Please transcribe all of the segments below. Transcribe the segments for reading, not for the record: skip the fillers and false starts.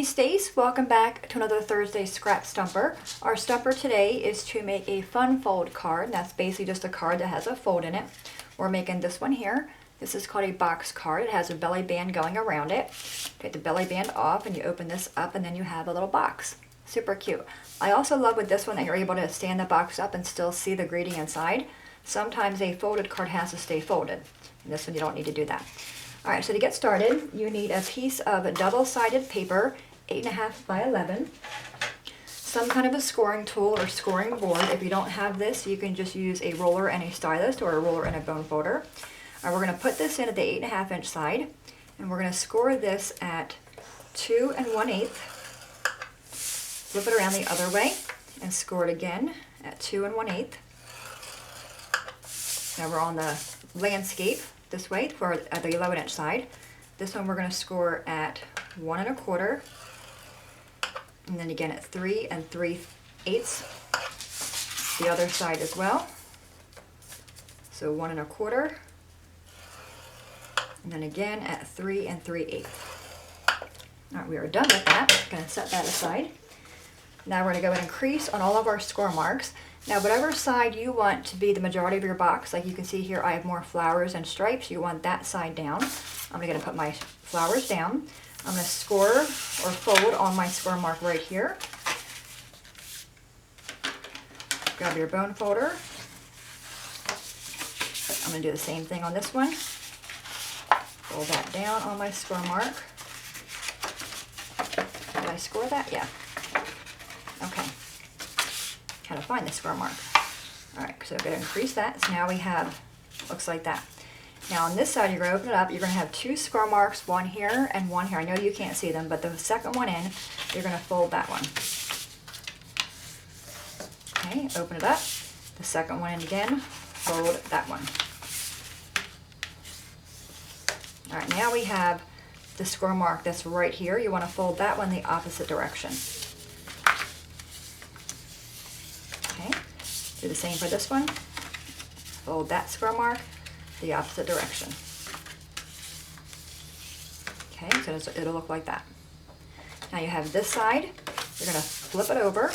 Hey Stace, welcome back to another Thursday Scrap Stumper. Our stumper today is to make a fun fold card. That's basically just a card that has a fold in it. We're making this one here. This is called a box card. It has a belly band going around it. Take the belly band off and you open this up and then you have a little box. Super cute. I also love with this one that you're able to stand the box up and still see the greeting inside. Sometimes a folded card has to stay folded. In this one you don't need to do that. Alright, so to get started, you need a piece of double-sided paper, 8.5 by 11, some kind of a scoring tool or scoring board. If you don't have this, you can just use a roller and a stylus or a roller and a bone folder. We're going to put this in at the 8.5 inch side, and we're going to score this at 2 1/8. Flip it around the other way and score it again at 2 1/8. Now we're on the landscape this way for the 11 inch side. This one we're going to score at 1 1/4, and then again at 3 3/8. The other side as well. So 1 1/4, and then again at 3 3/8. Alright, we are done with that. Going to set that aside. Now we're going to go ahead and crease on all of our score marks. Now whatever side you want to be the majority of your box, like you can see here I have more flowers and stripes, you want that side down. I'm going to put my flowers down. I'm going to score or fold on my score mark right here. Grab your bone folder. I'm going to do the same thing on this one. Fold that down on my score mark. Did I score that? Yeah. Okay. How to find the score mark. Alright, so I'm going to increase that. So now we have, looks like that. Now on this side, you're going to open it up. You're going to have two score marks, one here and one here. I know you can't see them, but the second one in, you're going to fold that one. Okay, open it up. The second one in again, fold that one. Alright, now we have the score mark that's right here. You want to fold that one the opposite direction. Do the same for this one. Fold that score mark the opposite direction. Okay, so it'll look like that. Now you have this side. You're going to flip it over.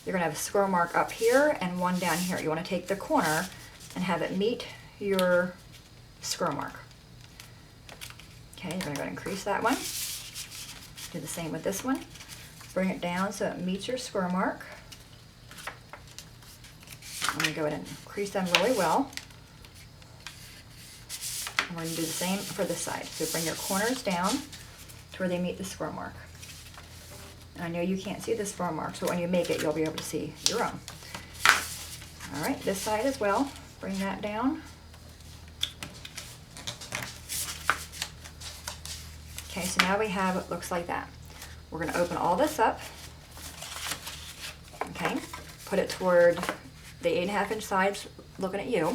You're going to have a score mark up here and one down here. You want to take the corner and have it meet your score mark. Okay, you're going to go ahead and crease that one. Do the same with this one. Bring it down so it meets your score mark. I'm going to go ahead and crease them really well. And we're going to do the same for this side. So bring your corners down to where they meet the score mark. And I know you can't see the score mark, so when you make it, you'll be able to see your own. All right, this side as well. Bring that down. Okay, so now we have what looks like that. We're going to open all this up. Okay, put it toward the 8.5 inch sides looking at you.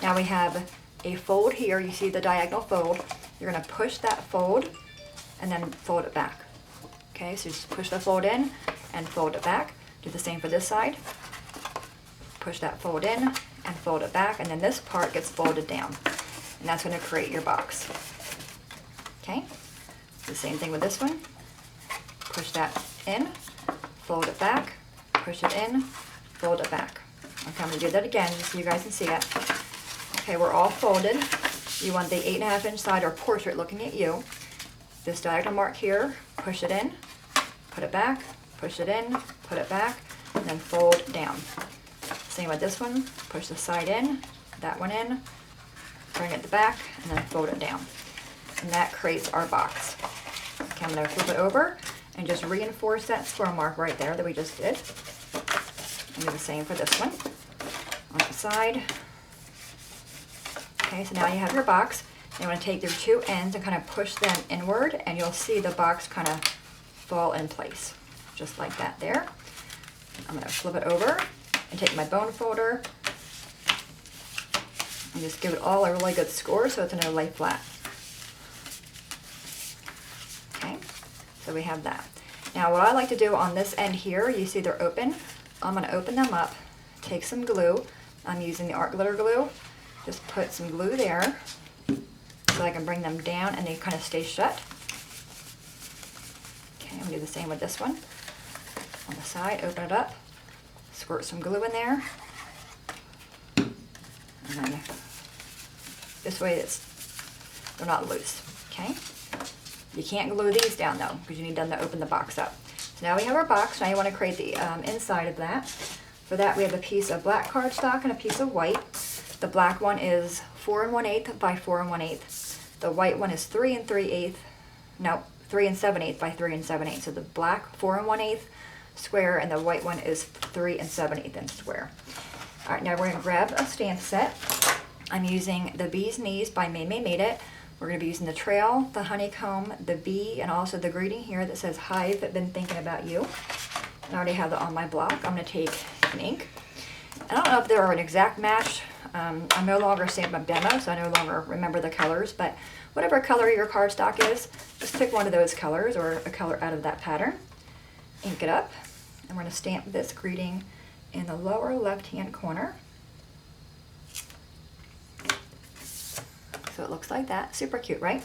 Now we have a fold here. You see the diagonal fold. You're going to push that fold and then fold it back. Okay, so just push the fold in and fold it back. Do the same for this side. Push that fold in and fold it back, and then this part gets folded down. And that's going to create your box. Okay, the same thing with this one. Push that in, fold it back, push it in, fold it back. Okay, I'm going to do that again just so you guys can see it. Okay, we're all folded. You want the 8.5 inch side or portrait looking at you. This diagonal mark here, push it in, put it back, push it in, put it back, and then fold down. Same with this one, push the side in, that one in, bring it back, and then fold it down. And that creates our box. Okay, I'm going to flip it over and just reinforce that score mark right there that we just did. And do the same for this one on the side. Okay, so now you have your box. You want to take your two ends and kind of push them inward, and you'll see the box kind of fall in place, just like that there. I'm going to flip it over and take my bone folder and just give it all a really good score so it's going to lay flat. Okay, so we have that. Now what I like to do on this end here, you see they're open. I'm going to open them up, take some glue. I'm using the art glitter glue. Just put some glue there so I can bring them down and they kind of stay shut. Okay, I'm going to do Do the same with this one. On the side, open it up, squirt some glue in there, and then this way they're not loose, okay? You can't glue these down though, because you need them to open the box up. So now we have our box. Now you want to create the inside of that. For that we have a piece of black cardstock and a piece of white. The black one is 4 1/8 by 4 1/8. The white one is 3 3/8. No, 3 7/8 by 3 7/8. So the black 4 1/8 square, and the white one is 3 7/8 inch square. All right, now we're gonna grab a stamp set. I'm using the Bee's Knees by Made It. We're gonna be using the trail, the honeycomb, the bee, and also the greeting here that says, "Hive, been thinking about you." I already have that on my block. I'm gonna take an ink. I don't know if they're an exact match. I'm no longer stamping demo, so I no longer remember the colors, but whatever color your cardstock is, just pick one of those colors or a color out of that pattern. Ink it up, and we're gonna stamp this greeting in the lower left-hand corner. So it looks like that. Super cute, right?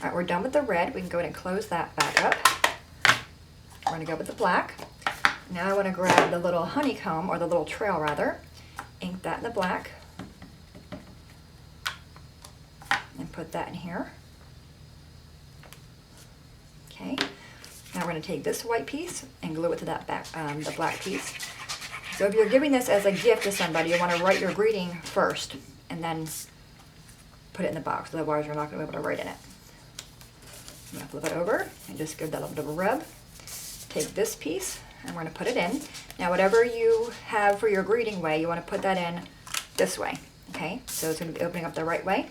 All right, we're done with the red. We can go ahead and close that back up. We're gonna go with the black. Now I wanna grab the little honeycomb, or the little trail rather, ink that in the black, and put that in here. Okay. Now we're gonna take this white piece and glue it to that back, the black piece. So if you're giving this as a gift to somebody, you wanna write your greeting first, and then put it in the box, otherwise you're not going to be able to write in it. I'm going to flip it over and just give that a little bit of a rub. Take this piece and we're going to put it in. Now whatever you have for your greeting way, you want to put that in this way, okay? So it's going to be opening up the right way.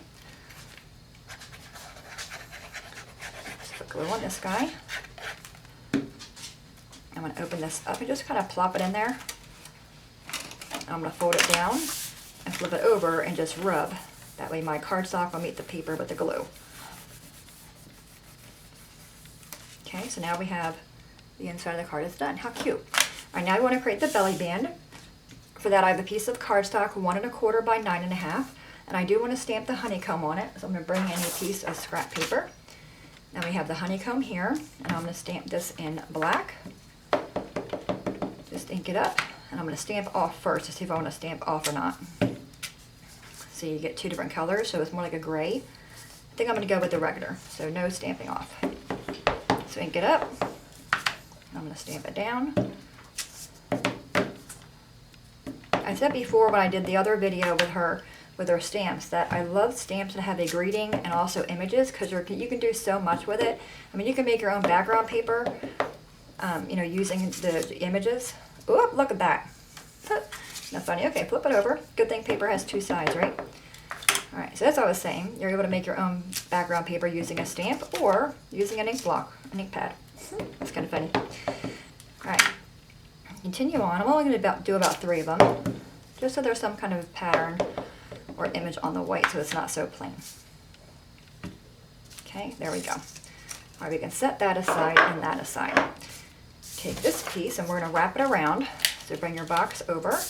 Just put glue on this guy. I'm going to open this up and just kind of plop it in there. I'm going to fold it down and flip it over and just rub. That way my cardstock will meet the paper with the glue. Okay, so now we have the inside of the card is done. How cute. All right, now I want to create the belly band. For that I have a piece of cardstock 1 1/4 by 9 1/2, and I do want to stamp the honeycomb on it, so I'm going to bring in a piece of scrap paper. Now we have the honeycomb here, and I'm going to stamp this in black. Just ink it up, and I'm going to stamp off first to see if I want to stamp off or not. So you get 2 different colors, so it's more like a gray. I think I'm going to go with the regular, so no stamping off. So ink it up. I'm going to stamp it down. I said before when I did the other video with her stamps that I love stamps that have a greeting and also images, because you can do so much with it. I mean, you can make your own background paper, you know, using the images. Oh, look at that. Not funny. Okay, flip it over. Good thing paper has 2 sides, right? All right, so that's what I was saying. You're able to make your own background paper using a stamp or using an ink block, an ink pad. That's kind of funny. All right, continue on. I'm only going to do about 3 of them, just so there's some kind of pattern or image on the white so it's not so plain. Okay, there we go. All right, we can set that aside and that aside. Take this piece and we're going to wrap it around. So bring your box over.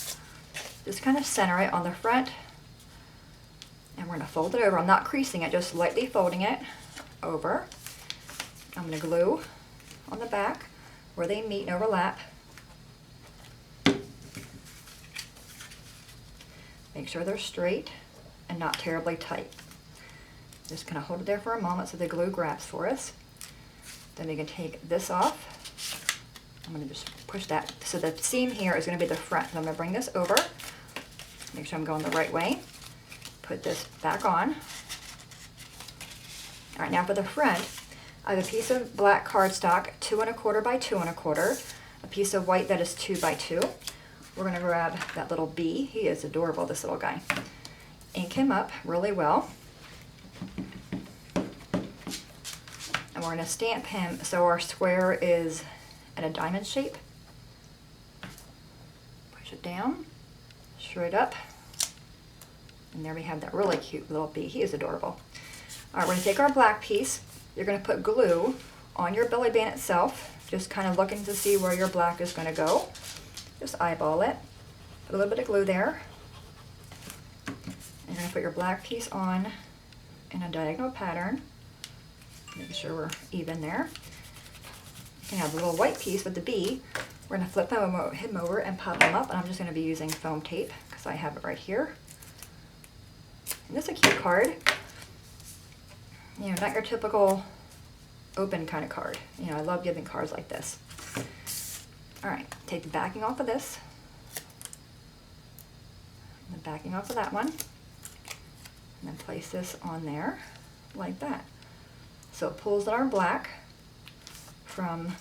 Just kind of center it on the front, and we're going to fold it over. I'm not creasing it, just lightly folding it over. I'm going to glue on the back where they meet and overlap. Make sure they're straight and not terribly tight. Just kind of hold it there for a moment so the glue grabs for us. Then we can take this off. I'm going to just push that. So the seam here is going to be the front. So I'm going to bring this over. Make sure I'm going the right way. Put this back on. All right, now for the front, I have a piece of black cardstock, 2 1/4 by 2 1/4, a piece of white that is 2 by 2. We're going to grab that little bee. He is adorable, this little guy. Ink him up really well. And we're going to stamp him so our square is in a diamond shape. Push it down, straight up. And there we have that really cute little bee. He is adorable. All right, we're going to take our black piece. You're going to put glue on your belly band itself, just kind of looking to see where your black is going to go. Just eyeball it. Put a little bit of glue there. And you're going to put your black piece on in a diagonal pattern. Make sure we're even there. You have the little white piece with the B. We're going to flip him over and pop him up, and I'm just going to be using foam tape because I have it right here. And this is a cute card. You know, not your typical open kind of card. You know, I love giving cards like this. All right, take the backing off of this. And the backing off of that one. And then place this on there like that. So it pulls our black from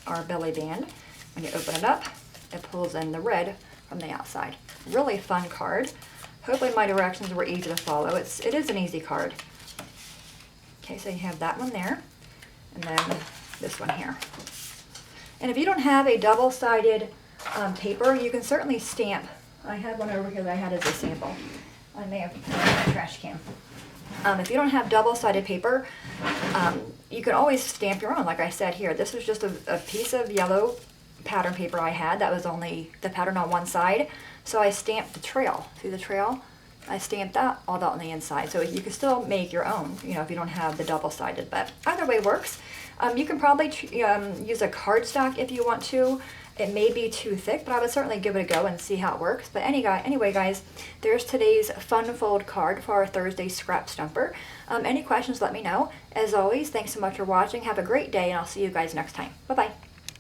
our belly band. When you open it up, it pulls in the red from the outside. Really fun card. Hopefully my directions were easy to follow. It is an easy card. Okay, so you have that one there, and then this one here. And if you don't have a double-sided paper, you can certainly stamp. I had one over here that I had as a sample. I may have put it in my trash can. If you don't have double-sided paper, you can always stamp your own. Like I said here, this was just a piece of yellow pattern paper I had that was only the pattern on one side. So I stamped the trail. See the trail? I stamped that all out on the inside. So you can still make your own, you know, if you don't have the double-sided, but either way works. You can probably use a cardstock if you want to. It may be too thick, but I would certainly give it a go and see how it works. But anyway, guys, there's today's fun fold card for our Thursday Scrap Stumper. Any questions, let me know. As always, thanks so much for watching. Have a great day, and I'll see you guys next time. Bye-bye.